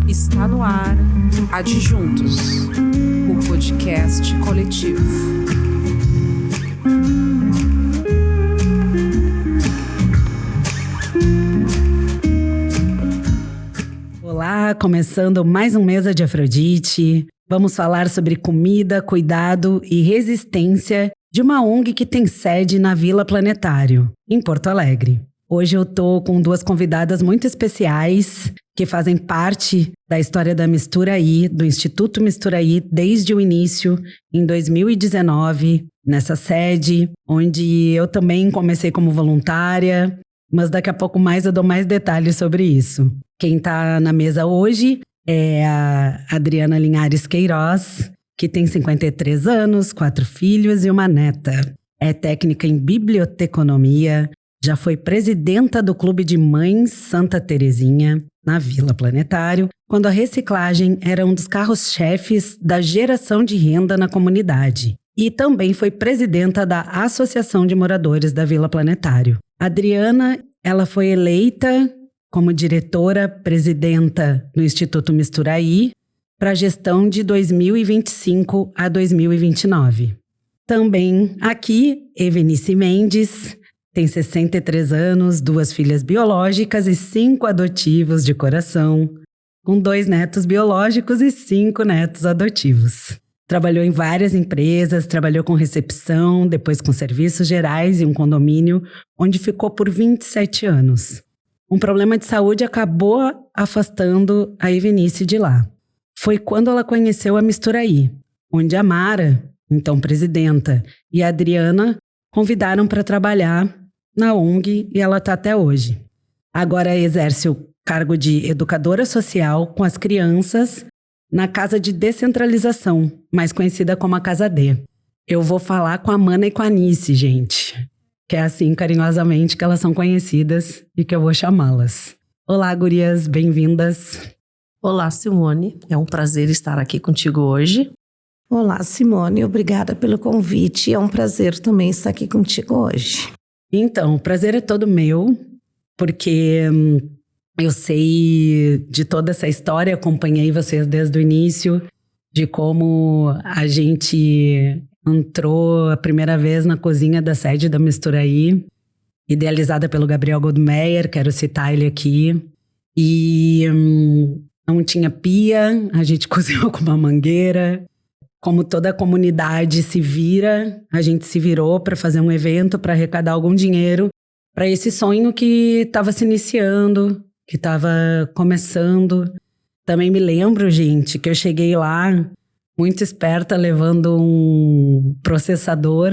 Está no ar Adjuntos, o podcast coletivo. Olá, começando mais um Mesa de Afrodite. Vamos falar sobre comida, cuidado e resistência de uma ONG que tem sede na Vila Planetário, em Porto Alegre. Hoje eu tô com duas convidadas muito especiais que fazem parte da história da Misturaí, do Instituto Misturaí, desde o início, em 2019, nessa sede, onde eu também comecei como voluntária, mas daqui a pouco mais eu dou mais detalhes sobre isso. Quem está na mesa hoje é a Adriana Linhares Queiroz, que tem 53 anos, 4 filhos e uma neta. É técnica em biblioteconomia, já foi presidenta do Clube de Mães Santa Terezinha, na Vila Planetário, quando a reciclagem era um dos carros-chefes da geração de renda na comunidade. E também foi presidenta da Associação de Moradores da Vila Planetário. A Adriana, ela foi eleita como diretora-presidenta do Instituto Misturaí para a gestão de 2025 a 2029. Também aqui, Evenice Mendes, tem 63 anos, 2 filhas biológicas e 5 adotivos de coração, com 2 netos biológicos e 5 netos adotivos. Trabalhou em várias empresas, trabalhou com recepção, depois com serviços gerais e um condomínio, onde ficou por 27 anos. Um problema de saúde acabou afastando a Evenice de lá. Foi quando ela conheceu a Misturaí, onde a Mara, então presidenta, e a Adriana convidaram para trabalhar na ONG e ela está até hoje. Agora exerce o cargo de educadora social com as crianças na Casa de Descentralização, mais conhecida como a Casa D. Eu vou falar com a Mana e com a Anice, gente, que é assim carinhosamente que elas são conhecidas e que eu vou chamá-las. Olá, gurias, bem-vindas. Olá, Simone. É um prazer estar aqui contigo hoje. Olá, Simone. Obrigada pelo convite. É um prazer também estar aqui contigo hoje. Então, o prazer é todo meu, porque eu sei de toda essa história, acompanhei vocês desde o início, de como a gente entrou a primeira vez na cozinha da sede da Misturaí, idealizada pelo Gabriel Goldmeyer, quero citar ele aqui, e não tinha pia, a gente cozinhou com uma mangueira. Como toda a comunidade se vira, a gente se virou para fazer um evento, para arrecadar algum dinheiro, para esse sonho que estava se iniciando, que estava começando. Também me lembro, gente, que eu cheguei lá, muito esperta, levando um processador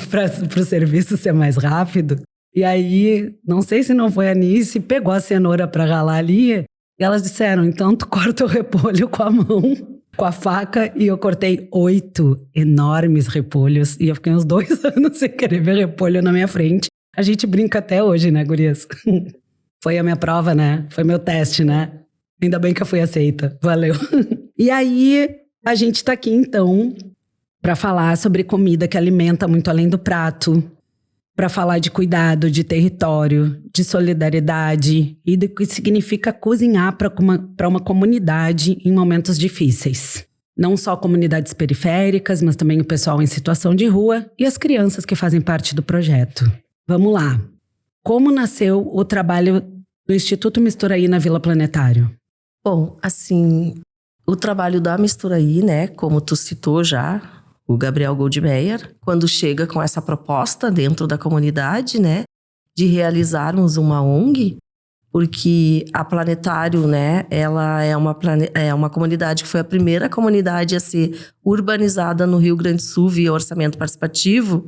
para o serviço ser mais rápido. E aí, não sei se não foi a Anice, pegou a cenoura para ralar ali, e elas disseram, então tu corta o repolho com a mão, com a faca, e eu cortei 8 enormes repolhos. E eu fiquei uns 2 anos sem querer ver repolho na minha frente. A gente brinca até hoje, né, gurias? Foi a minha prova, né? Foi meu teste, né? Ainda bem que eu fui aceita. Valeu. E aí, a gente tá aqui, então, para falar sobre comida que alimenta muito além do prato, para falar de cuidado, de território, de solidariedade e do que significa cozinhar para uma comunidade em momentos difíceis. Não só comunidades periféricas, mas também o pessoal em situação de rua e as crianças que fazem parte do projeto. Vamos lá. Como nasceu o trabalho do Instituto Misturaí na Vila Planetário? Bom, assim, o trabalho da Misturaí, né, como tu citou já, o Gabriel Goldmeyer, quando chega com essa proposta dentro da comunidade, né, de realizarmos uma ONG, porque a Planetário, né, ela é uma comunidade que foi a primeira comunidade a ser urbanizada no Rio Grande do Sul via orçamento participativo.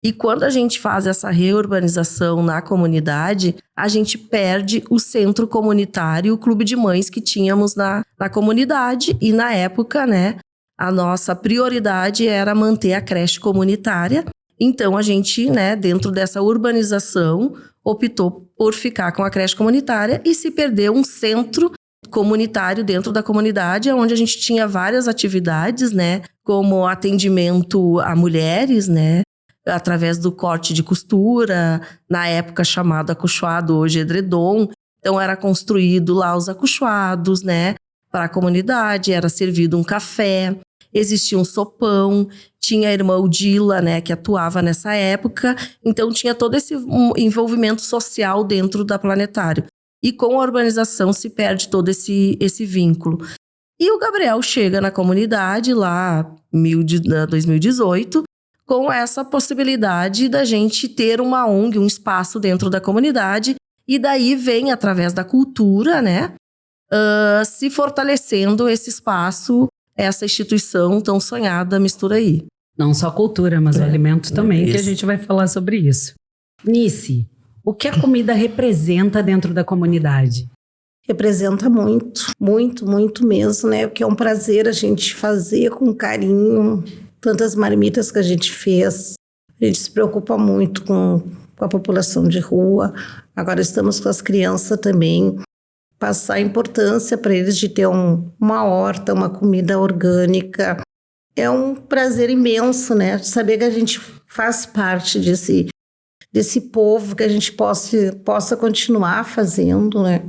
E quando a gente faz essa reurbanização na comunidade, a gente perde o centro comunitário, o clube de mães que tínhamos na comunidade. E na época, né, a nossa prioridade era manter a creche comunitária. Então, a gente, né, dentro dessa urbanização, optou por ficar com a creche comunitária e se perdeu um centro comunitário dentro da comunidade, onde a gente tinha várias atividades, né, como atendimento a mulheres, né, através do corte de costura, na época chamado acolchoado, hoje edredom. Então era construído lá os acolchoados, né, para a comunidade, era servido um café, existia um sopão, tinha a irmã Odila, né, que atuava nessa época, então tinha todo esse envolvimento social dentro da Planetário. E com a urbanização se perde todo esse vínculo. E o Gabriel chega na comunidade lá em 2018 com essa possibilidade da gente ter uma ONG, um espaço dentro da comunidade, e daí vem, através da cultura, né, se fortalecendo esse espaço, essa instituição tão sonhada Misturaí. Não só cultura, mas o alimento também, que a gente vai falar sobre isso. Nice, o que a comida representa dentro da comunidade? Representa muito, muito, muito mesmo, né? Porque é um prazer a gente fazer com carinho tantas marmitas que a gente fez. A gente se preocupa muito com a população de rua. Agora estamos com as crianças também. Passar a importância para eles de ter uma horta, uma comida orgânica. É um prazer imenso, né? De saber que a gente faz parte desse povo, que a gente possa continuar fazendo, né?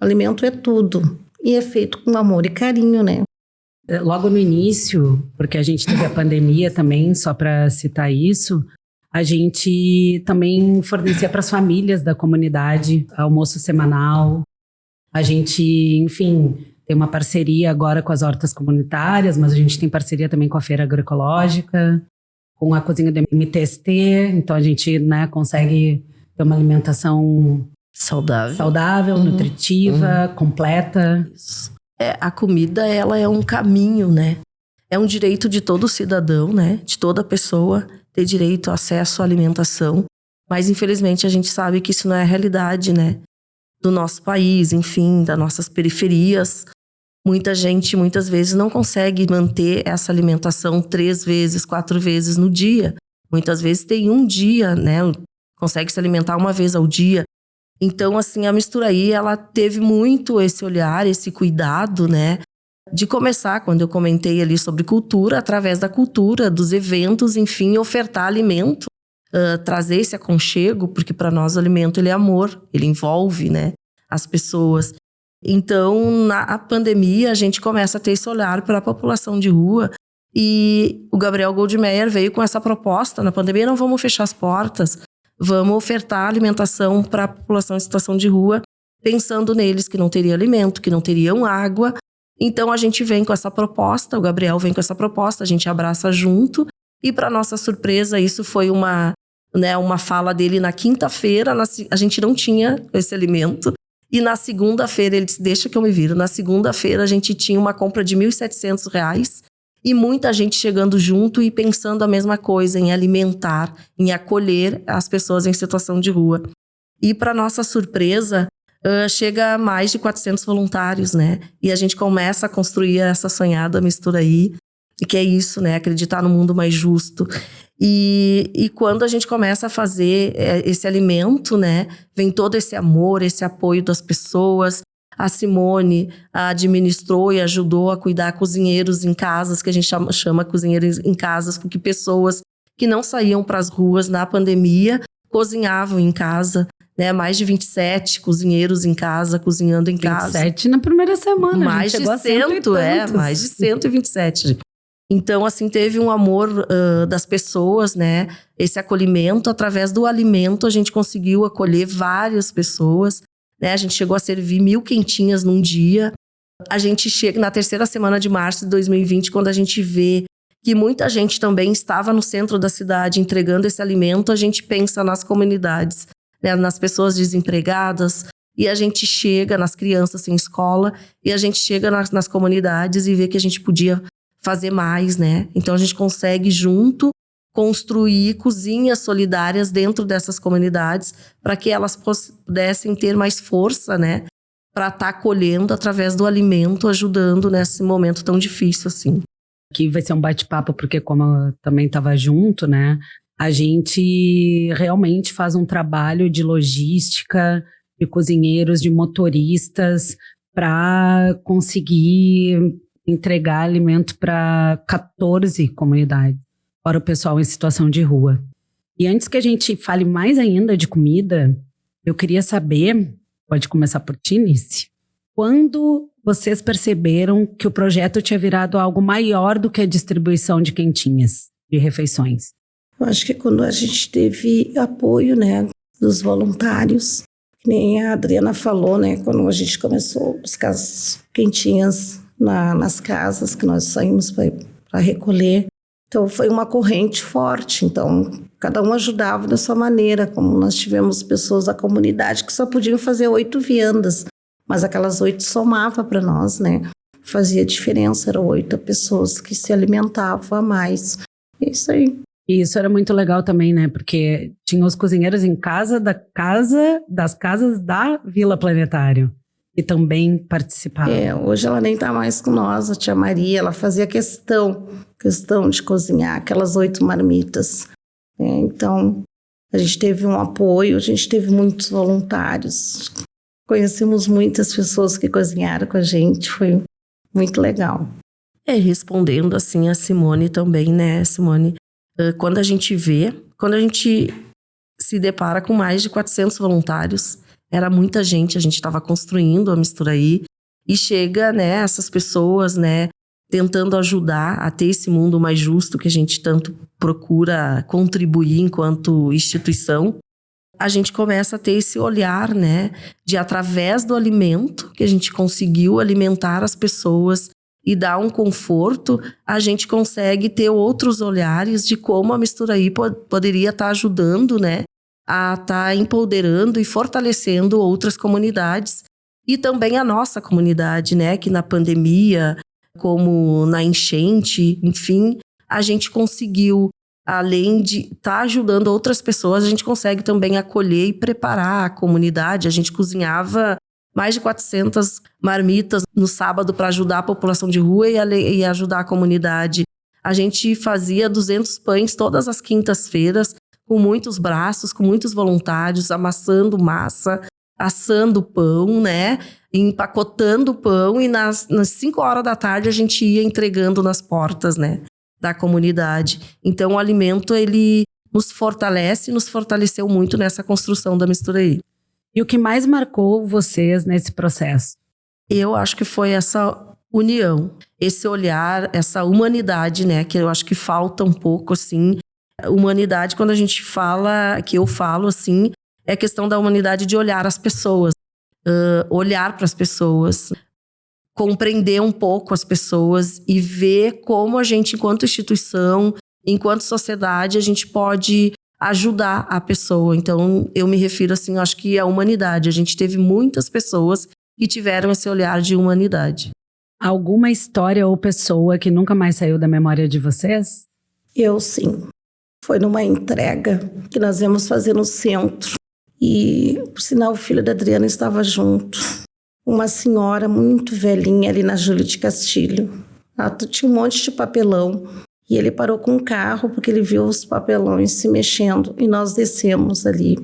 O alimento é tudo. E é feito com amor e carinho, né? Logo no início, porque a gente teve a pandemia também, só para citar isso, a gente também fornecia para as famílias da comunidade almoço semanal. A gente, enfim, tem uma parceria agora com as hortas comunitárias, mas a gente tem parceria também com a feira agroecológica, com a cozinha do MTST, então a gente, né, consegue ter uma alimentação saudável, nutritiva, completa. Isso. A comida, ela é um caminho, né? É um direito de todo cidadão, né? De toda pessoa ter direito ao acesso à alimentação. Mas, infelizmente, a gente sabe que isso não é a realidade, né? Do nosso país, enfim, das nossas periferias. Muita gente, muitas vezes, não consegue manter essa alimentação 3 vezes, 4 vezes no dia. Muitas vezes tem um dia, né? Consegue se alimentar uma vez ao dia. Então, assim, a Misturaí, ela teve muito esse olhar, esse cuidado, né? De começar, quando eu comentei ali sobre cultura, através da cultura, dos eventos, enfim, ofertar alimento, trazer esse aconchego, porque para nós o alimento, ele é amor, ele envolve, né, as pessoas. Então, na pandemia, a gente começa a ter esse olhar para a população de rua, e o Gabriel Goldmeyer veio com essa proposta: na pandemia não vamos fechar as portas, vamos ofertar alimentação para a população em situação de rua, pensando neles que não teriam alimento, que não teriam água. Então, a gente vem com essa proposta, o Gabriel vem com essa proposta, a gente abraça junto. E, para nossa surpresa, isso foi uma fala dele na quinta-feira. A gente não tinha esse alimento. E na segunda-feira, ele disse: deixa que eu me viro. Na segunda-feira, a gente tinha uma compra de R$ 1.700. E muita gente chegando junto e pensando a mesma coisa, em alimentar, em acolher as pessoas em situação de rua. E, para nossa surpresa, chega a mais de 400 voluntários, né? E a gente começa a construir essa sonhada Misturaí, que é isso, né? Acreditar no mundo mais justo. E quando a gente começa a fazer esse alimento, né? Vem todo esse amor, esse apoio das pessoas. A Simone administrou e ajudou a cuidar cozinheiros em casas, que a gente chama cozinheiros em casas, porque pessoas que não saíam para as ruas na pandemia cozinhavam em casa, né? Mais de 27 cozinheiros em casa, cozinhando em 27 casa. 27 na primeira semana. Mais de 100, mais de 127. Então, assim, teve um amor das pessoas, né? Esse acolhimento, através do alimento, a gente conseguiu acolher várias pessoas, né? A gente chegou a servir 1.000 quentinhas num dia. A gente chega na 3ª semana de março de 2020, quando a gente vê que muita gente também estava no centro da cidade entregando esse alimento, a gente pensa nas comunidades, né? Nas pessoas desempregadas, e a gente chega nas crianças sem escola, e a gente chega nas comunidades e vê que a gente podia fazer mais, né? Então a gente consegue junto construir cozinhas solidárias dentro dessas comunidades para que elas pudessem ter mais força, né? Para estar acolhendo através do alimento, ajudando nesse momento tão difícil assim. Aqui vai ser um bate-papo, porque como eu também estava junto, né? A gente realmente faz um trabalho de logística, de cozinheiros, de motoristas, para conseguir entregar alimento para 14 comunidades, para o pessoal em situação de rua. E antes que a gente fale mais ainda de comida, eu queria saber, pode começar por ti, Nice, quando vocês perceberam que o projeto tinha virado algo maior do que a distribuição de quentinhas, de refeições? Eu acho que quando a gente teve apoio, né, dos voluntários, que nem a Adriana falou, né, quando a gente começou a buscar as quentinhas nas casas que nós saímos para recolher. Então foi uma corrente forte, então cada um ajudava da sua maneira, como nós tivemos pessoas da comunidade que só podiam fazer 8 viandas, mas aquelas 8 somava para nós, né? Fazia diferença, eram 8 pessoas que se alimentavam a mais. É isso aí. E isso era muito legal também, né? Porque tinha os cozinheiros em das casas da Vila Planetário, que também participavam. Hoje ela nem está mais com nós, a tia Maria, ela fazia questão de cozinhar aquelas 8 marmitas. Então, a gente teve um apoio, a gente teve muitos voluntários, conhecemos muitas pessoas que cozinharam com a gente, foi muito legal. Respondendo assim a Simone também, né, Simone? Quando a gente se depara com mais de 400 voluntários, era muita gente, a gente estava construindo a Misturaí, e chega, né, essas pessoas, né, tentando ajudar a ter esse mundo mais justo que a gente tanto procura contribuir enquanto instituição. A gente começa a ter esse olhar, né, de através do alimento, que a gente conseguiu alimentar as pessoas e dar um conforto, a gente consegue ter outros olhares de como a Misturaí poderia estar ajudando, né, a estar empoderando e fortalecendo outras comunidades e também a nossa comunidade, né, que na pandemia, como na enchente, enfim, a gente conseguiu, além de estar ajudando outras pessoas, a gente consegue também acolher e preparar a comunidade. A gente cozinhava mais de 400 marmitas no sábado para ajudar a população de rua e ajudar a comunidade. A gente fazia 200 pães todas as quintas-feiras, com muitos braços, com muitos voluntários, amassando massa, assando pão, né? Empacotando pão, e nas 5 horas da tarde a gente ia entregando nas portas, né, da comunidade. Então o alimento, ele nos fortalece, nos fortaleceu muito nessa construção da Misturaí. E o que mais marcou vocês nesse processo? Eu acho que foi essa união, esse olhar, essa humanidade, né, que eu acho que falta um pouco, assim. Humanidade, quando a gente fala, que eu falo, assim, é a questão da humanidade de olhar as pessoas, olhar para as pessoas, compreender um pouco as pessoas e ver como a gente, enquanto instituição, enquanto sociedade, a gente pode ajudar a pessoa. Então, eu me refiro assim, eu acho que a humanidade. A gente teve muitas pessoas que tiveram esse olhar de humanidade. Alguma história ou pessoa que nunca mais saiu da memória de vocês? Eu, sim. Foi numa entrega que nós íamos fazer no centro. E, por sinal, o filho da Adriana estava junto. Uma senhora muito velhinha ali na Júlio de Castilho. Ela tinha um monte de papelão. E ele parou com o carro porque ele viu os papelões se mexendo. E nós descemos ali.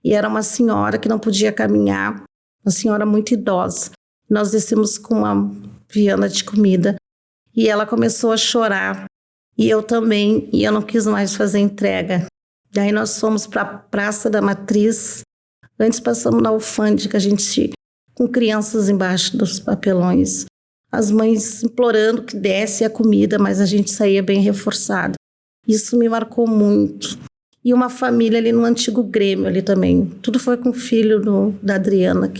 E era uma senhora que não podia caminhar. Uma senhora muito idosa. Nós descemos com uma vianda de comida. E ela começou a chorar. E eu também. E eu não quis mais fazer entrega. Daí nós fomos para a Praça da Matriz. Antes passamos na alfândega, a gente com crianças embaixo dos papelões. As mães implorando que desse a comida, mas a gente saía bem reforçado. Isso me marcou muito. E uma família ali no antigo Grêmio ali também. Tudo foi com o filho da Adriana.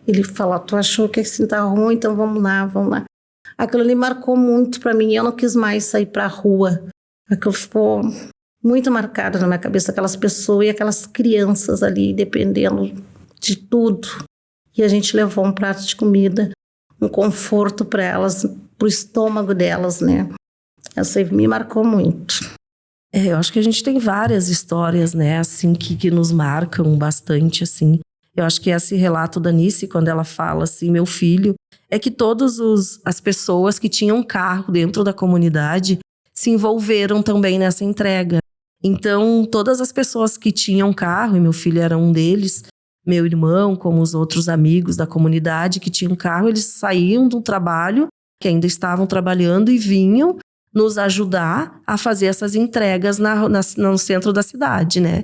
Ele falou, tu achou que assim tá ruim, então vamos lá. Aquilo ali marcou muito para mim. Eu não quis mais sair para a rua. Aquilo ficou muito marcado na minha cabeça, aquelas pessoas e aquelas crianças ali, dependendo de tudo. E a gente levou um prato de comida, um conforto para elas, pro estômago delas, né? Essa aí me marcou muito. Eu acho que a gente tem várias histórias, né, assim, que nos marcam bastante, assim. Eu acho que esse relato da Nice, quando ela fala assim, meu filho, é que todas as pessoas que tinham carro dentro da comunidade se envolveram também nessa entrega. Então, todas as pessoas que tinham carro, e meu filho era um deles, meu irmão, como os outros amigos da comunidade que tinham carro, eles saíam do trabalho, que ainda estavam trabalhando, e vinham nos ajudar a fazer essas entregas no centro da cidade, né?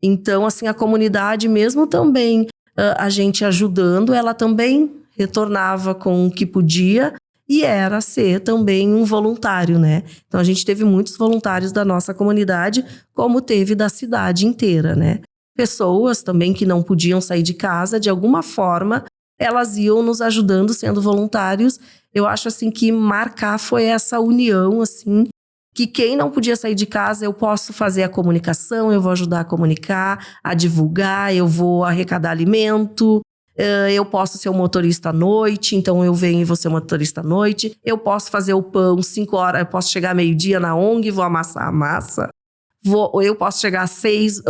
Então, assim, a comunidade, mesmo também a gente ajudando, ela também retornava com o que podia e era ser também um voluntário, né? Então, a gente teve muitos voluntários da nossa comunidade, como teve da cidade inteira, né? Pessoas também que não podiam sair de casa, de alguma forma, elas iam nos ajudando sendo voluntários. Eu acho, assim, que marcar foi essa união, assim, que quem não podia sair de casa, eu posso fazer a comunicação, eu vou ajudar a comunicar, a divulgar, eu vou arrecadar alimento, eu posso ser o motorista à noite, então eu venho e vou ser o motorista à noite, eu posso fazer o pão 5 horas, eu posso chegar meio-dia na ONG, vou amassar a massa. Eu posso chegar às 6,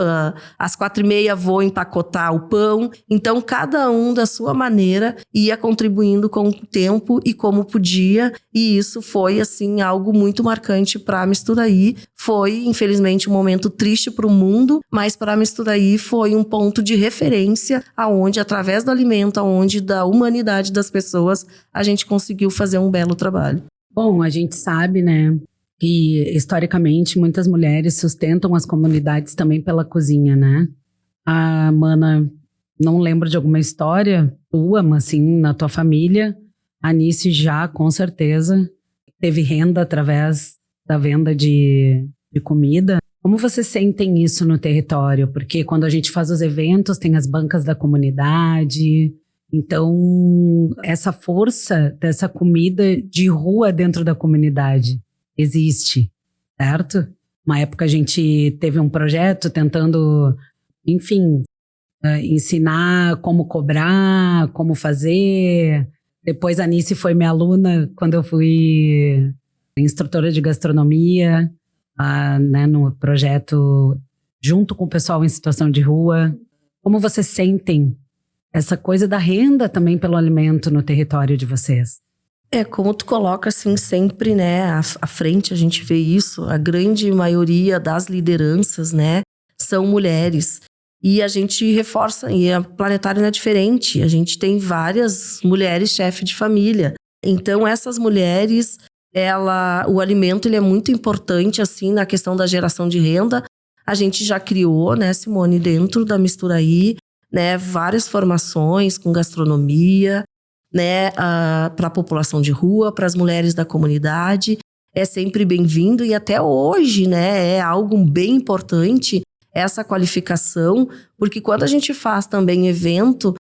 às 4h30 vou empacotar o pão. Então, cada um da sua maneira ia contribuindo com o tempo e como podia. E isso foi, assim, algo muito marcante para a Misturaí. Foi, infelizmente, um momento triste para o mundo, mas para a Misturaí foi um ponto de referência aonde, através do alimento, aonde da humanidade das pessoas, a gente conseguiu fazer um belo trabalho. Bom, a gente sabe, né, que historicamente muitas mulheres sustentam as comunidades também pela cozinha, né? A Mana, não lembro de alguma história tua, mas assim, na tua família, a Anice já, com certeza, teve renda através da venda de comida. Como vocês sentem isso no território? Porque quando a gente faz os eventos, tem as bancas da comunidade. Então, essa força dessa comida de rua dentro da comunidade existe, certo? Uma época a gente teve um projeto tentando, enfim, ensinar como cobrar, como fazer. Depois a Anice foi minha aluna quando eu fui instrutora de gastronomia, né, no projeto junto com o pessoal em situação de rua. Como vocês sentem essa coisa da renda também pelo alimento no território de vocês? Como tu coloca, assim, sempre, né, à frente a gente vê isso, a grande maioria das lideranças, né, são mulheres. E a gente reforça, e a Planetário não é diferente, a gente tem várias mulheres chefe de família. Então, essas mulheres, o alimento ele é muito importante, assim, na questão da geração de renda. A gente já criou, né, Simone, dentro da Misturaí, né, várias formações com gastronomia, né, para a população de rua, para as mulheres da comunidade, é sempre bem-vindo e até hoje, né, é algo bem importante essa qualificação, porque quando a gente faz também evento,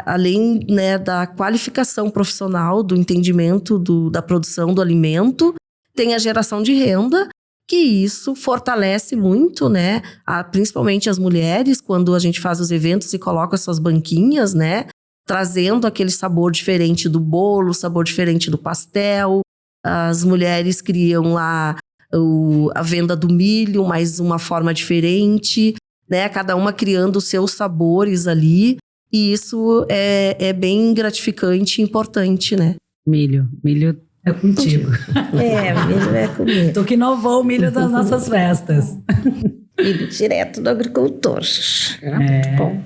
além, né, da qualificação profissional, do entendimento da produção do alimento, tem a geração de renda, que isso fortalece muito, né, principalmente as mulheres, quando a gente faz os eventos e coloca suas banquinhas, né, trazendo aquele sabor diferente do bolo, sabor diferente do pastel. As mulheres criam lá a venda do milho, mas uma forma diferente, né? Cada uma criando os seus sabores ali. E isso é bem gratificante e importante, né? Milho é contigo. Milho é comigo. Tu que inovou o milho das nossas festas. Milho direto do agricultor. Muito bom.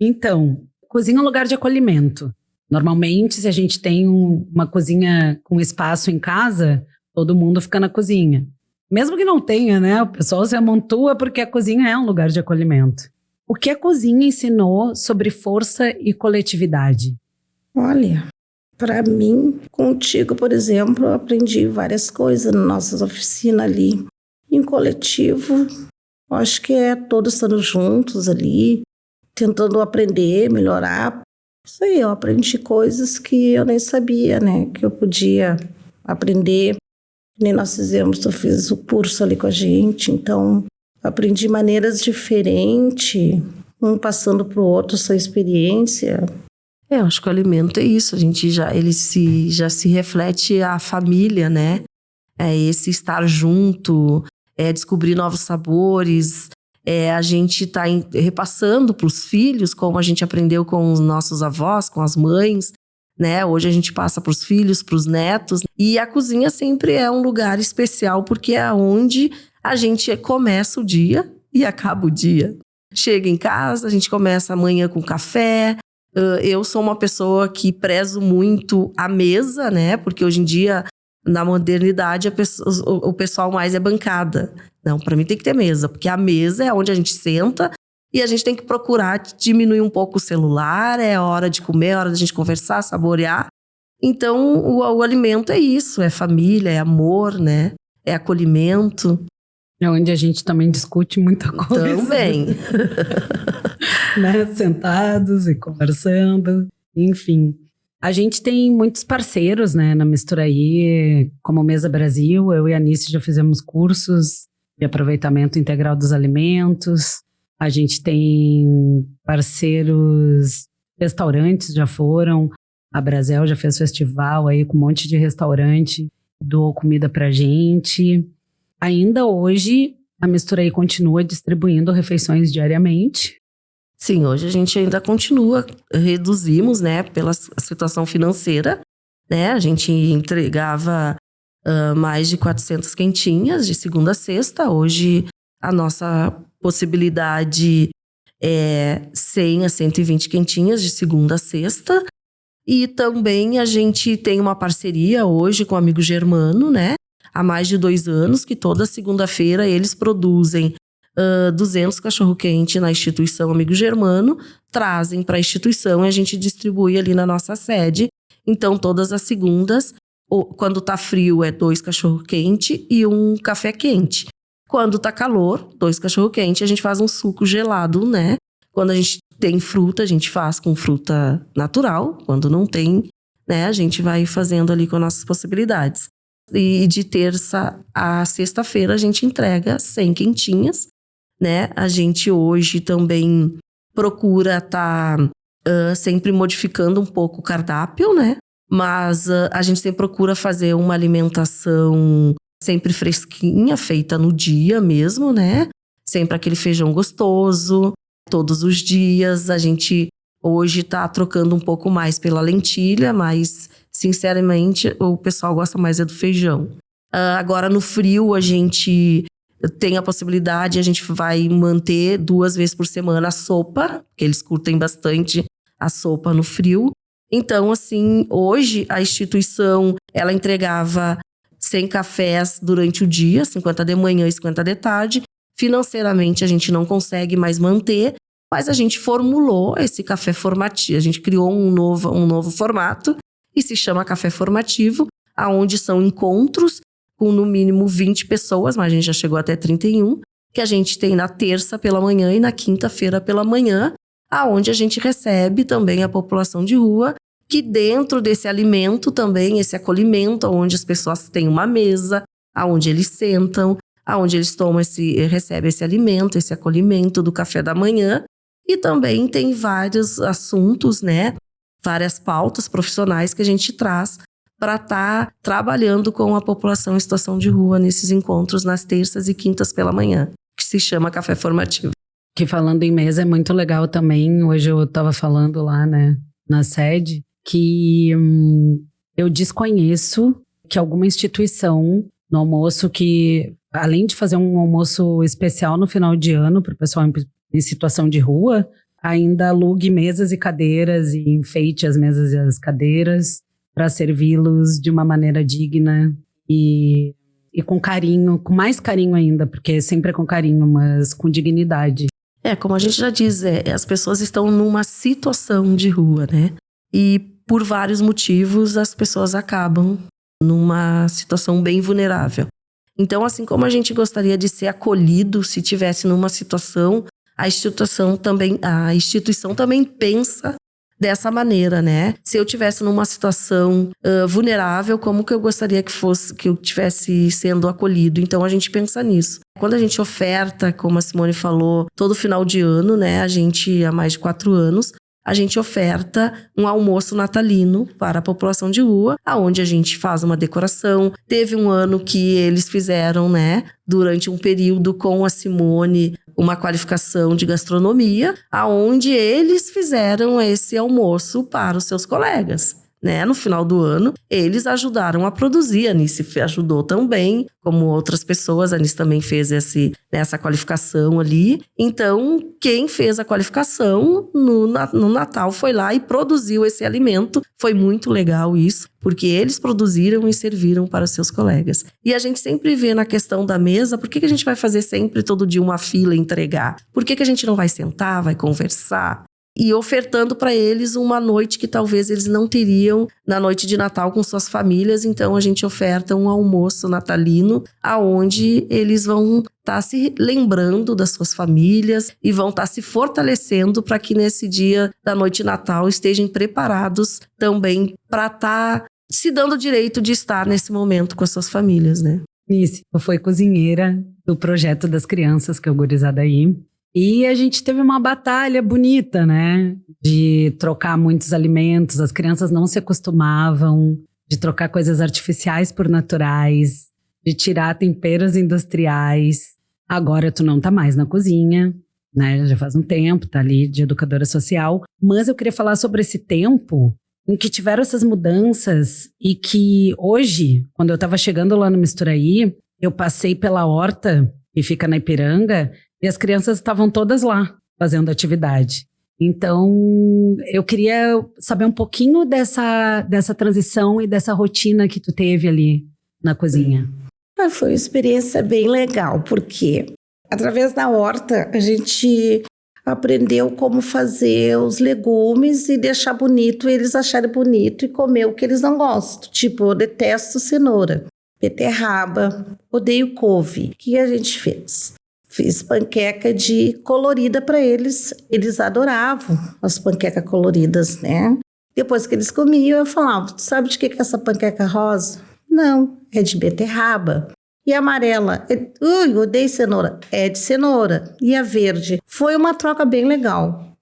Então, cozinha é um lugar de acolhimento. Normalmente, se a gente tem uma cozinha com espaço em casa, todo mundo fica na cozinha. Mesmo que não tenha, né? O pessoal se amontoa porque a cozinha é um lugar de acolhimento. O que a cozinha ensinou sobre força e coletividade? Olha, para mim, contigo, por exemplo, eu aprendi várias coisas nas nossas oficinas ali. Em coletivo, acho que todos estando juntos ali, tentando aprender, melhorar. Isso aí, eu aprendi coisas que eu nem sabia, né? Que eu podia aprender. Nem nós fizemos, tu fez o curso ali com a gente, então aprendi maneiras diferentes, um passando para o outro sua experiência. Eu acho que o alimento é isso, a gente já se reflete a família, né? É esse estar junto, descobrir novos sabores. A gente está repassando para os filhos, como a gente aprendeu com os nossos avós, com as mães, né? Hoje a gente passa para os filhos, para os netos. E a cozinha sempre é um lugar especial, porque é onde a gente começa o dia e acaba o dia. Chega em casa, a gente começa a manhã com café. Eu sou uma pessoa que prezo muito a mesa, né? Porque hoje em dia Na modernidade, o pessoal mais é bancada. Não, para mim tem que ter mesa, porque a mesa é onde a gente senta e a gente tem que procurar diminuir um pouco o celular, é hora de comer, é hora da gente conversar, saborear. Então, o alimento é isso, é família, é amor, né? É acolhimento. É onde a gente também discute muita coisa. Também. Né? Sentados e conversando, enfim. A gente tem muitos parceiros, né, na Misturaí, como Mesa Brasil. Eu e a Anice já fizemos cursos de aproveitamento integral dos alimentos. A gente tem parceiros, restaurantes já foram. A Brasel já fez festival aí com um monte de restaurante, doou comida pra gente. Ainda hoje, a Misturaí continua distribuindo refeições diariamente. Sim, hoje a gente ainda continua, reduzimos, né, pela situação financeira, né, a gente entregava mais de 400 quentinhas de segunda a sexta, hoje a nossa possibilidade é 100 a 120 quentinhas de segunda a sexta, e também a gente tem uma parceria hoje com o Amigo Germano, né, há mais de 2 anos, que toda segunda-feira eles produzem 200 cachorro-quente na instituição Amigo Germano, trazem para a instituição e a gente distribui ali na nossa sede. Então, todas as segundas, quando tá frio, é 2 cachorro-quente e 1 café quente. Quando tá calor, 2 cachorro-quente, a gente faz um suco gelado, né? Quando a gente tem fruta, a gente faz com fruta natural. Quando não tem, né, a gente vai fazendo ali com as nossas possibilidades. E de terça a sexta-feira, a gente entrega 100 quentinhas, né? A gente hoje também procura estar sempre modificando um pouco o cardápio, né? Mas a gente sempre procura fazer uma alimentação sempre fresquinha, feita no dia mesmo, né? Sempre aquele feijão gostoso, todos os dias. A gente hoje tá trocando um pouco mais pela lentilha, mas sinceramente o pessoal gosta mais do feijão. Agora no frio a gente tem a possibilidade, a gente vai manter 2 vezes por semana a sopa, que eles curtem bastante a sopa no frio. Então, assim, hoje a instituição, ela entregava 100 cafés durante o dia, 50 de manhã e 50 de tarde. Financeiramente a gente não consegue mais manter, mas a gente formulou esse café formativo. A gente criou um novo formato e se chama Café Formativo, aonde são encontros com no mínimo 20 pessoas, mas a gente já chegou até 31, que a gente tem na terça pela manhã e na quinta-feira pela manhã, aonde a gente recebe também a população de rua, que dentro desse alimento também, esse acolhimento, onde as pessoas têm uma mesa, aonde eles sentam, aonde eles recebem esse alimento, esse acolhimento do café da manhã, e também tem vários assuntos, né, várias pautas profissionais que a gente traz para estar trabalhando com a população em situação de rua nesses encontros nas terças e quintas pela manhã, que se chama Café Formativo. Que falando em mesa é muito legal também, hoje eu estava falando lá, né, na sede, que eu desconheço que alguma instituição no almoço que, além de fazer um almoço especial no final de ano para o pessoal em situação de rua, ainda alugue mesas e cadeiras e enfeite as mesas e as cadeiras para servi-los de uma maneira digna e com carinho, com mais carinho ainda, porque sempre é com carinho, mas com dignidade. Como a gente já diz, as pessoas estão numa situação de rua, né? E por vários motivos as pessoas acabam numa situação bem vulnerável. Então, assim como a gente gostaria de ser acolhido se tivesse numa situação, a instituição também pensa dessa maneira, né? Se eu tivesse numa situação vulnerável, como que eu gostaria que eu tivesse sendo acolhido? Então, a gente pensa nisso. Quando a gente oferta, como a Simone falou, todo final de ano, né? A gente, há mais de 4 anos, a gente oferta um almoço natalino para a população de rua, aonde a gente faz uma decoração. Teve um ano que eles fizeram, né, durante um período com a Simone, uma qualificação de gastronomia, aonde eles fizeram esse almoço para os seus colegas, né, no final do ano, eles ajudaram a produzir. A Anice ajudou também, como outras pessoas. A Anice também fez essa qualificação ali. Então, quem fez a qualificação no Natal foi lá e produziu esse alimento. Foi muito legal isso, porque eles produziram e serviram para os seus colegas. E a gente sempre vê na questão da mesa, por que a gente vai fazer sempre todo dia uma fila e entregar? Por que a gente não vai sentar, vai conversar? E ofertando para eles uma noite que talvez eles não teriam na noite de Natal com suas famílias. Então, a gente oferta um almoço natalino, aonde eles vão estar se lembrando das suas famílias e vão estar se fortalecendo para que nesse dia da noite de Natal estejam preparados também para estar se dando o direito de estar nesse momento com as suas famílias, né? Nice, eu fui cozinheira do projeto das crianças, que é o Gurizadaí. E a gente teve uma batalha bonita, né? De trocar muitos alimentos. As crianças não se acostumavam, de trocar coisas artificiais por naturais, de tirar temperos industriais. Agora tu não tá mais na cozinha, né? Já faz um tempo, tá ali de educadora social. Mas eu queria falar sobre esse tempo em que tiveram essas mudanças e que hoje, quando eu tava chegando lá no Misturaí, eu passei pela horta que fica na Ipiranga. E as crianças estavam todas lá, fazendo atividade. Então, eu queria saber um pouquinho dessa transição e dessa rotina que tu teve ali na cozinha. Foi uma experiência bem legal, porque através da horta a gente aprendeu como fazer os legumes e deixar bonito, eles acharem bonito e comer o que eles não gostam. Tipo, eu detesto cenoura, beterraba, odeio couve. O que a gente fez? Fiz panqueca colorida para eles. Eles adoravam as panquecas coloridas, né? Depois que eles comiam, eu falava, sabe de que é essa panqueca rosa? Não, é de beterraba. E a amarela? Eu odeio cenoura. É de cenoura. E a verde? Foi uma troca bem legal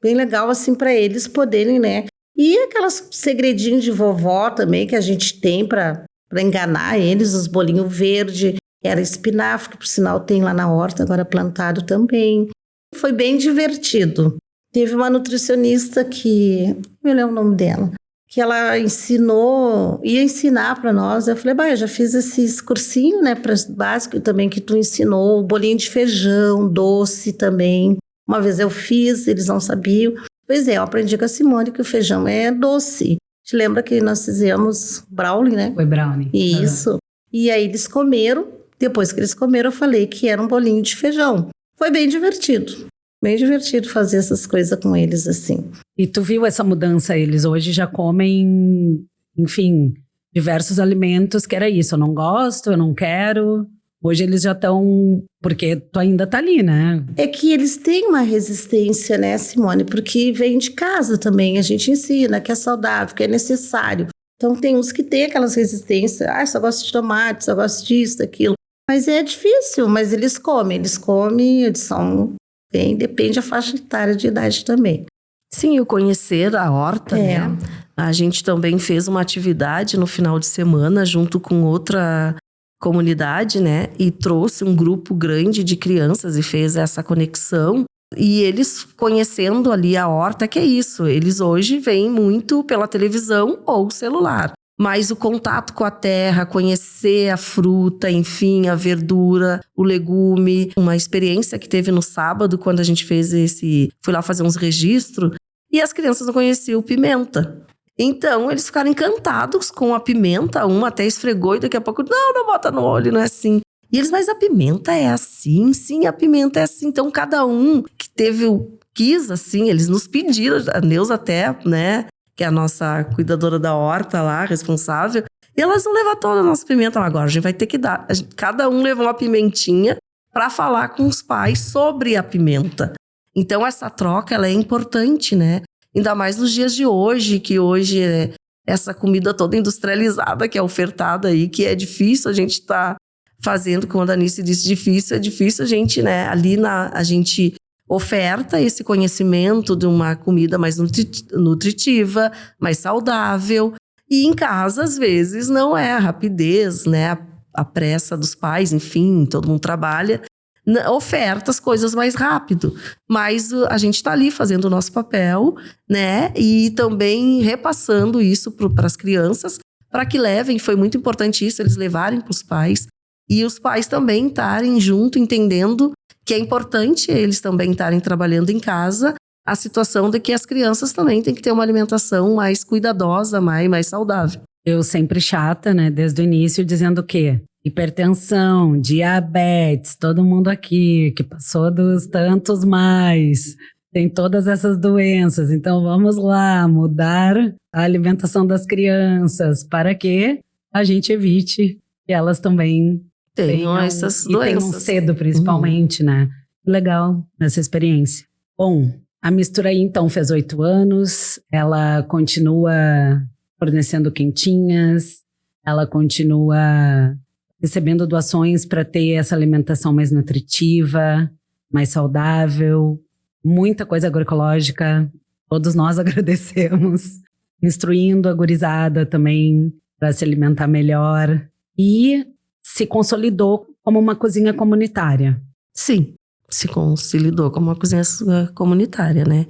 assim para eles poderem, né? E aquelas segredinhos de vovó também que a gente tem para enganar eles, os bolinhos verdes. Era espinafre, que por sinal tem lá na horta, agora plantado também. Foi bem divertido. Teve uma nutricionista que, eu lembro o nome dela, que ela ia ensinar para nós. Eu falei, eu já fiz esses cursinhos, né, básico também que tu ensinou, bolinho de feijão, doce também. Uma vez eu fiz, eles não sabiam. Pois é, eu aprendi com a Simone que o feijão é doce. Te lembra que nós fizemos brownie, né? Foi brownie. Isso. E aí eles comeram. Depois que eles comeram, eu falei que era um bolinho de feijão. Foi bem divertido. Bem divertido fazer essas coisas com eles, assim. E tu viu essa mudança? Eles hoje já comem, enfim, diversos alimentos que era isso. Eu não gosto, eu não quero. Hoje eles já estão... Porque tu ainda tá ali, né? É que eles têm uma resistência, né, Simone? Porque vem de casa também. A gente ensina que é saudável, que é necessário. Então tem uns que têm aquelas resistências. Só gosto de tomate, só gosto disso, daquilo. Mas é difícil, mas eles comem, eles são bem, depende da faixa etária de idade também. Sim, o conhecer a horta, né? A gente também fez uma atividade no final de semana junto com outra comunidade, né? E trouxe um grupo grande de crianças e fez essa conexão. E eles conhecendo ali a horta, que é isso, eles hoje veem muito pela televisão ou celular. Mas o contato com a terra, conhecer a fruta, enfim, a verdura, o legume. Uma experiência que teve no sábado, quando a gente fez fui lá fazer uns registros, e as crianças não conheciam pimenta. Então, eles ficaram encantados com a pimenta, uma até esfregou e daqui a pouco, não bota no olho, não é assim. E eles, mas a pimenta é assim? Sim, a pimenta é assim. Então, cada um que quis assim, eles nos pediram, a Neuza até, né? Que é a nossa cuidadora da horta lá, responsável, e elas vão levar toda a nossa pimenta. Agora a gente vai ter que dar. Cada um levou uma pimentinha para falar com os pais sobre a pimenta. Então essa troca, ela é importante, né? Ainda mais nos dias de hoje, que hoje é essa comida toda industrializada que é ofertada aí, que é difícil a gente tá fazendo, quando a Anice disse difícil, é difícil a gente, né? A gente oferta esse conhecimento de uma comida mais nutritiva, mais saudável. E em casa, às vezes, não é a rapidez, né? A pressa dos pais, enfim, todo mundo trabalha. ofertas, coisas mais rápido. Mas a gente está ali fazendo o nosso papel, né? E também repassando isso para as crianças, para que levem. Foi muito importante isso, eles levarem para os pais. E os pais também estarem junto, entendendo que é importante eles também estarem trabalhando em casa a situação de que as crianças também têm que ter uma alimentação mais cuidadosa, mais saudável. Eu sempre chata, né, desde o início, dizendo o quê? Hipertensão, diabetes, todo mundo aqui que passou dos tantos mais, tem todas essas doenças. Então vamos lá, mudar a alimentação das crianças para que a gente evite que elas também tenham essas e doenças. tenham cedo, principalmente, né? Legal essa experiência. Bom, a Mistura I, então, fez 8 anos, ela continua fornecendo quentinhas, ela continua recebendo doações para ter essa alimentação mais nutritiva, mais saudável, muita coisa agroecológica, todos nós agradecemos, instruindo a gurizada também para se alimentar melhor e se consolidou como uma cozinha comunitária. Sim, se consolidou como uma cozinha comunitária, né?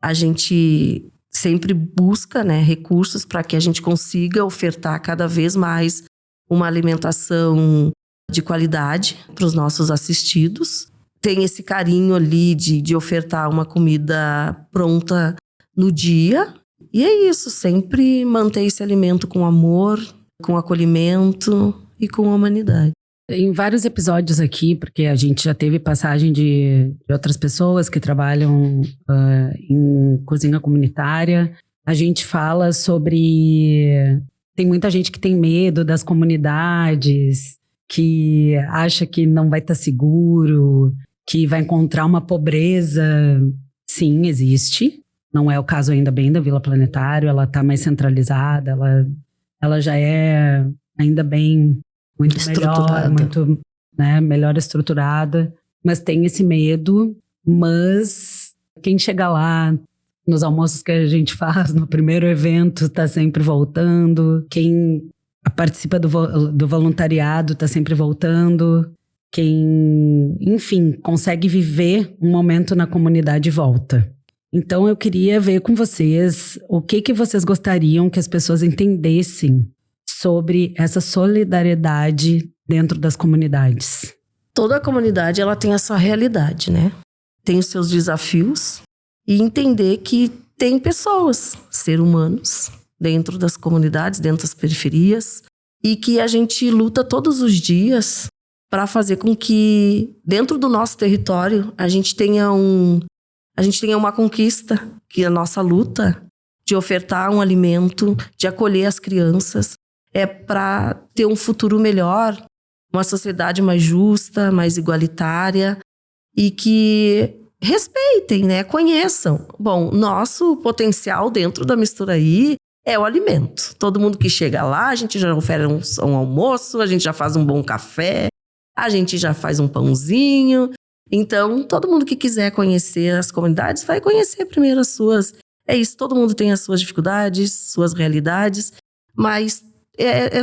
A gente sempre busca, né, recursos para que a gente consiga ofertar cada vez mais uma alimentação de qualidade para os nossos assistidos. Tem esse carinho ali de ofertar uma comida pronta no dia. E é isso, sempre manter esse alimento com amor, com acolhimento e com humanidade. Em vários episódios aqui, porque a gente já teve passagem de outras pessoas que trabalham em cozinha comunitária, a gente fala sobre... Tem muita gente que tem medo das comunidades, que acha que não vai estar seguro, que vai encontrar uma pobreza. Sim, existe. Não é o caso ainda bem da Vila Planetário, ela está mais centralizada, ela já é ainda bem muito melhor, muito, né, melhor estruturada, mas tem esse medo. Mas quem chega lá, nos almoços que a gente faz, no primeiro evento, está sempre voltando. Quem participa do voluntariado está sempre voltando. Quem, enfim, consegue viver um momento na comunidade volta. Então eu queria ver com vocês o que vocês gostariam que as pessoas entendessem sobre essa solidariedade dentro das comunidades. Toda a comunidade ela tem a sua realidade, né? Tem os seus desafios e entender que tem pessoas, seres humanos, dentro das comunidades, dentro das periferias, e que a gente luta todos os dias para fazer com que dentro do nosso território a gente tenha uma conquista, que é a nossa luta de ofertar um alimento, de acolher as crianças, é para ter um futuro melhor, uma sociedade mais justa, mais igualitária e que respeitem, né? Conheçam. Bom, nosso potencial dentro da Mistura I é o alimento. Todo mundo que chega lá, a gente já oferece um almoço, a gente já faz um bom café, a gente já faz um pãozinho. Então, todo mundo que quiser conhecer as comunidades vai conhecer primeiro as suas. É isso, todo mundo tem as suas dificuldades, suas realidades, mas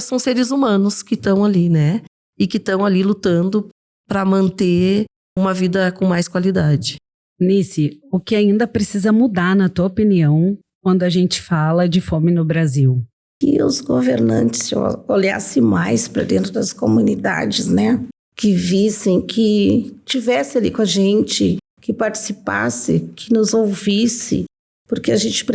são seres humanos que estão ali, né? E que estão ali lutando para manter uma vida com mais qualidade. Nice, o que ainda precisa mudar, na tua opinião, quando a gente fala de fome no Brasil? Que os governantes olhassem mais para dentro das comunidades, né? Que vissem, que tivesse ali com a gente, que participasse, que nos ouvisse, porque a gente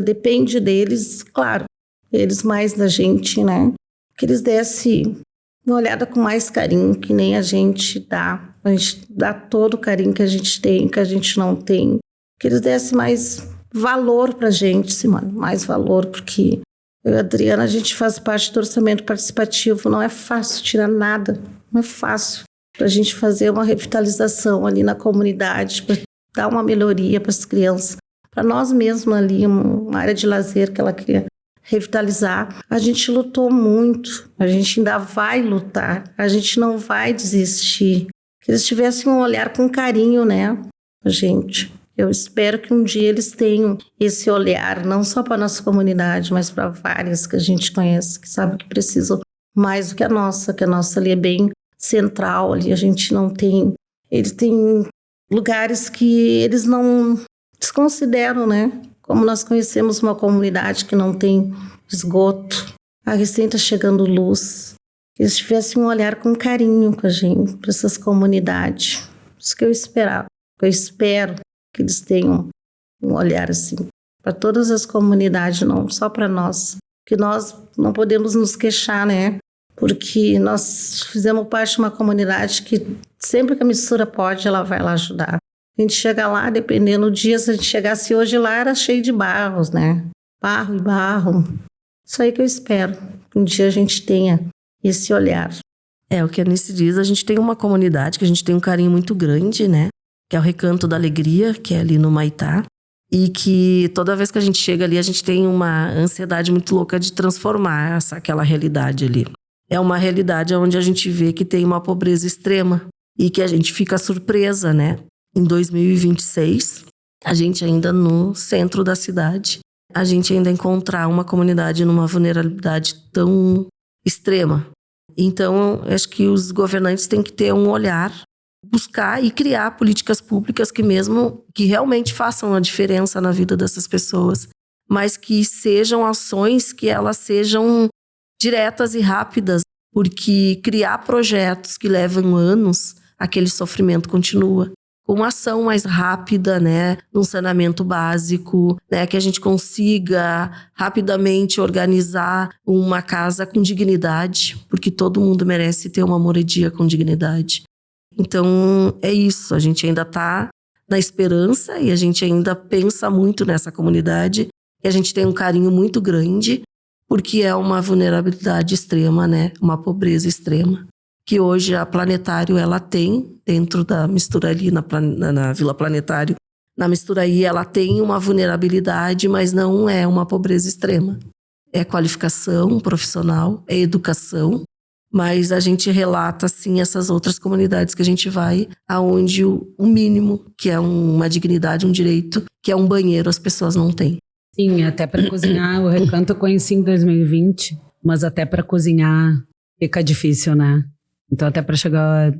depende deles, claro, eles mais da gente, né? Que eles dessem uma olhada com mais carinho, que nem a gente dá. A gente dá todo o carinho que a gente tem, que a gente não tem. Que eles dessem mais valor pra gente, Simone, mais valor, porque eu e a Adriana, a gente faz parte do orçamento participativo, não é fácil tirar nada, não é fácil. Pra gente fazer uma revitalização ali na comunidade, para dar uma melhoria para as crianças, para nós mesmos ali, uma área de lazer que ela queria revitalizar. A gente lutou muito, a gente ainda vai lutar, a gente não vai desistir. Que eles tivessem um olhar com carinho, né, gente? Eu espero que um dia eles tenham esse olhar, não só para a nossa comunidade, mas para várias que a gente conhece, que sabe que precisam mais do que a nossa ali é bem central, ali a gente não tem Eles têm lugares que eles não desconsideram, né? Como nós conhecemos uma comunidade que não tem esgoto, a recém está chegando luz. Que eles tivessem um olhar com carinho com a gente, para essas comunidades. Isso que eu esperava. Eu espero que eles tenham um olhar assim, para todas as comunidades, não só para nós. Que nós não podemos nos queixar, né? Porque nós fizemos parte de uma comunidade que sempre que a mistura pode, ela vai lá ajudar. A gente chega lá, dependendo do dia, se a gente chegasse hoje lá, era cheio de barros, né? Barro e barro. Isso aí que eu espero, que um dia a gente tenha esse olhar. O que a Anice diz, a gente tem uma comunidade que a gente tem um carinho muito grande, né? Que é o Recanto da Alegria, que é ali no Maitá. E que toda vez que a gente chega ali, a gente tem uma ansiedade muito louca de transformar aquela realidade ali. É uma realidade onde a gente vê que tem uma pobreza extrema e que a gente fica surpresa, né? Em 2026, a gente ainda no centro da cidade, a gente ainda encontrar uma comunidade numa vulnerabilidade tão extrema. Então, acho que os governantes têm que ter um olhar, buscar e criar políticas públicas que realmente façam a diferença na vida dessas pessoas, mas que sejam ações que elas sejam diretas e rápidas, porque criar projetos que levam anos, aquele sofrimento continua. Com uma ação mais rápida, né, num saneamento básico, né, que a gente consiga rapidamente organizar uma casa com dignidade, porque todo mundo merece ter uma moradia com dignidade. Então, é isso, a gente ainda está na esperança e a gente ainda pensa muito nessa comunidade e a gente tem um carinho muito grande, porque é uma vulnerabilidade extrema, né, uma pobreza extrema. Que hoje a Planetário ela tem, dentro da Misturaí, na Vila Planetário, na Misturaí ela tem uma vulnerabilidade, mas não é uma pobreza extrema. É qualificação profissional, é educação, mas a gente relata, assim, essas outras comunidades que a gente vai, aonde o mínimo, que é uma dignidade, um direito, que é um banheiro, as pessoas não têm. Sim, até para cozinhar, o Recanto eu conheci em 2020, mas até para cozinhar fica difícil, né? Então, até para chegar,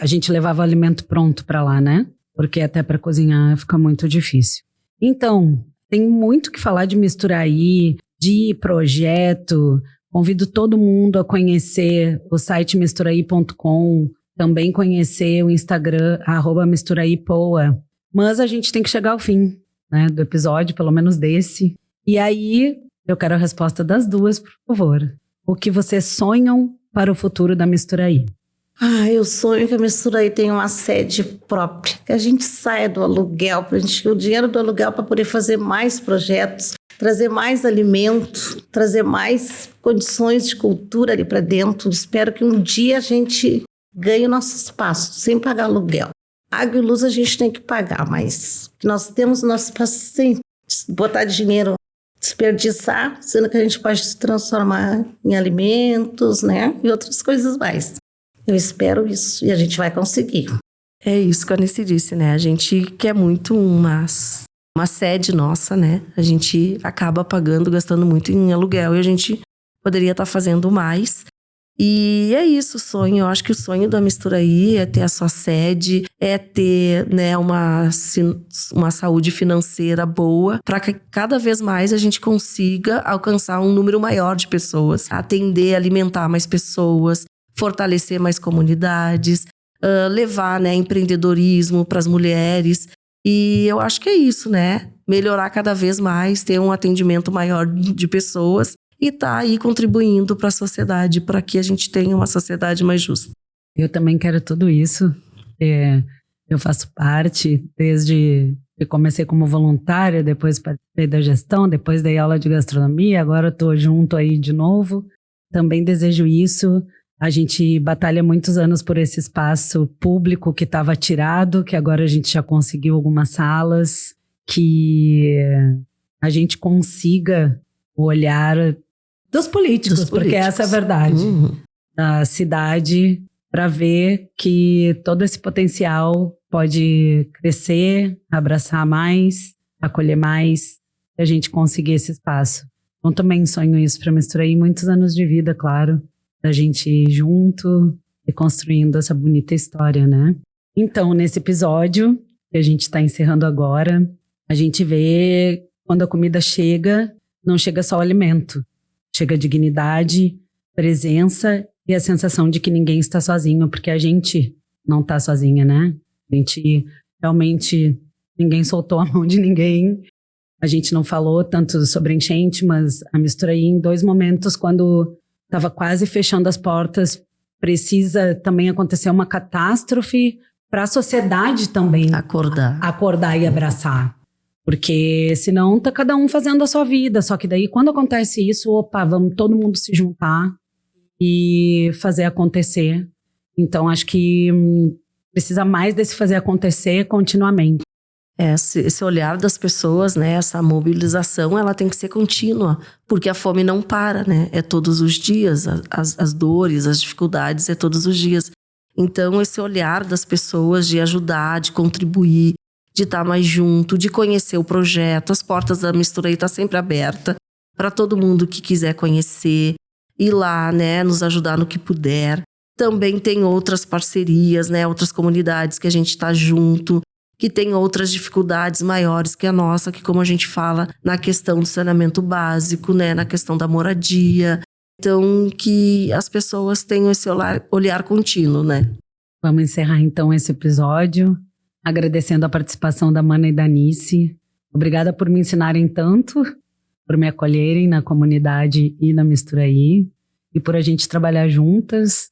a gente levava alimento pronto para lá, né? Porque até para cozinhar fica muito difícil. Então, tem muito que falar de Misturaí, de projeto. Convido todo mundo a conhecer o site misturaí.com, também conhecer o Instagram, @misturaípoa. Mas a gente tem que chegar ao fim, né, do episódio, pelo menos desse. E aí, eu quero a resposta das duas, por favor. O que vocês sonham para o futuro da Misturaí? Eu sonho que a Misturaí tenha uma sede própria, que a gente saia do aluguel, para a gente ter o dinheiro do aluguel para poder fazer mais projetos, trazer mais alimento, trazer mais condições de cultura ali para dentro. Espero que um dia a gente ganhe o nosso espaço, sem pagar aluguel. Água e luz a gente tem que pagar, mas nós temos nosso espaço sem botar dinheiro, desperdiçar, sendo que a gente pode se transformar em alimentos, né? E outras coisas mais. Eu espero isso e a gente vai conseguir. É isso que a Anice disse, né? A gente quer muito uma sede nossa, né? A gente acaba pagando, gastando muito em aluguel e a gente poderia estar fazendo mais. E é isso o sonho. Eu acho que o sonho da Misturaí é ter a sua sede, é ter, né, uma saúde financeira boa, para que cada vez mais a gente consiga alcançar um número maior de pessoas, atender, alimentar mais pessoas, fortalecer mais comunidades, levar, né, empreendedorismo para as mulheres. E eu acho que é isso, né? Melhorar cada vez mais, ter um atendimento maior de pessoas e tá aí contribuindo para a sociedade, para que a gente tenha uma sociedade mais justa. Eu também quero tudo isso. Eu faço parte desde que comecei como voluntária, depois participei da gestão, depois dei aula de gastronomia, agora estou junto aí de novo. Também desejo isso. A gente batalha muitos anos por esse espaço público que estava tirado, que agora a gente já conseguiu algumas salas, que a gente consiga o olhar dos políticos, porque essa é a verdade, da cidade, para ver que todo esse potencial pode crescer, abraçar mais, acolher mais, e a gente conseguir esse espaço. Então também sonho isso para Misturaí, muitos anos de vida, claro, da gente ir junto e construindo essa bonita história, né? Então, nesse episódio que a gente está encerrando agora, a gente vê quando a comida chega, não chega só o alimento. Chega dignidade, presença e a sensação de que ninguém está sozinho, porque a gente não está sozinha, né? A gente realmente, ninguém soltou a mão de ninguém. A gente não falou tanto sobre enchente, mas a Mistura I, em 2 momentos, quando estava quase fechando as portas, precisa também acontecer uma catástrofe para a sociedade também acordar e abraçar. Porque senão tá cada um fazendo a sua vida. Só que daí, quando acontece isso, vamos todo mundo se juntar e fazer acontecer. Então, acho que precisa mais desse fazer acontecer continuamente. Esse olhar das pessoas, né, essa mobilização, ela tem que ser contínua, porque a fome não para, né? É todos os dias, as dores, as dificuldades, é todos os dias. Então, esse olhar das pessoas de ajudar, de contribuir, de estar mais junto, de conhecer o projeto, as portas da Mistura I estão sempre abertas para todo mundo que quiser conhecer, ir lá, né, nos ajudar no que puder. Também tem outras parcerias, né, outras comunidades que a gente está junto, que tem outras dificuldades maiores que a nossa, que como a gente fala, na questão do saneamento básico, né, na questão da moradia. Então, que as pessoas tenham esse olhar contínuo, né? Vamos encerrar então esse episódio, agradecendo a participação da Mana e da Nice. Obrigada por me ensinarem tanto, por me acolherem na comunidade e na Mistura I, e por a gente trabalhar juntas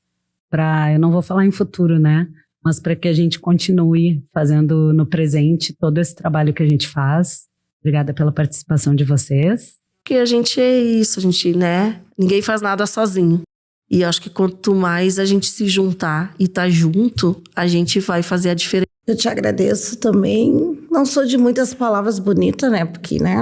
para, eu não vou falar em futuro, né? Mas para que a gente continue fazendo no presente todo esse trabalho que a gente faz. Obrigada pela participação de vocês. Porque a gente é isso, a gente, né? Ninguém faz nada sozinho. E acho que quanto mais a gente se juntar e tá junto, a gente vai fazer a diferença. Eu te agradeço também. Não sou de muitas palavras bonitas, né? Porque, né?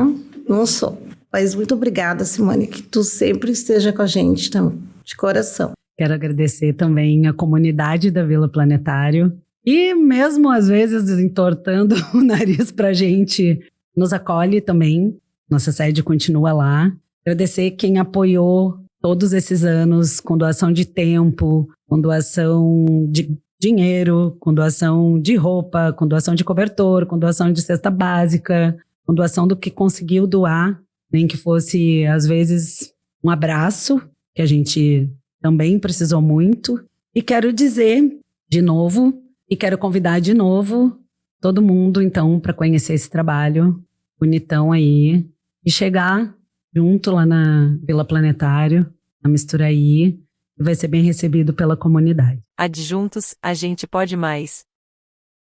Não sou. Mas muito obrigada, Simone, que tu sempre esteja com a gente, de coração. Quero agradecer também a comunidade da Vila Planetário e mesmo às vezes entortando o nariz pra gente, nos acolhe também. Nossa sede continua lá. Agradecer quem apoiou todos esses anos com doação de tempo, com doação de dinheiro, com doação de roupa, com doação de cobertor, com doação de cesta básica, com doação do que conseguiu doar, nem que fosse às vezes um abraço, que a gente também precisou muito. E quero dizer de novo, e quero convidar de novo todo mundo, então, para conhecer esse trabalho bonitão aí, e chegar junto lá na Vila Planetário, na Mistura I, e vai ser bem recebido pela comunidade. Adjuntos, a gente pode mais.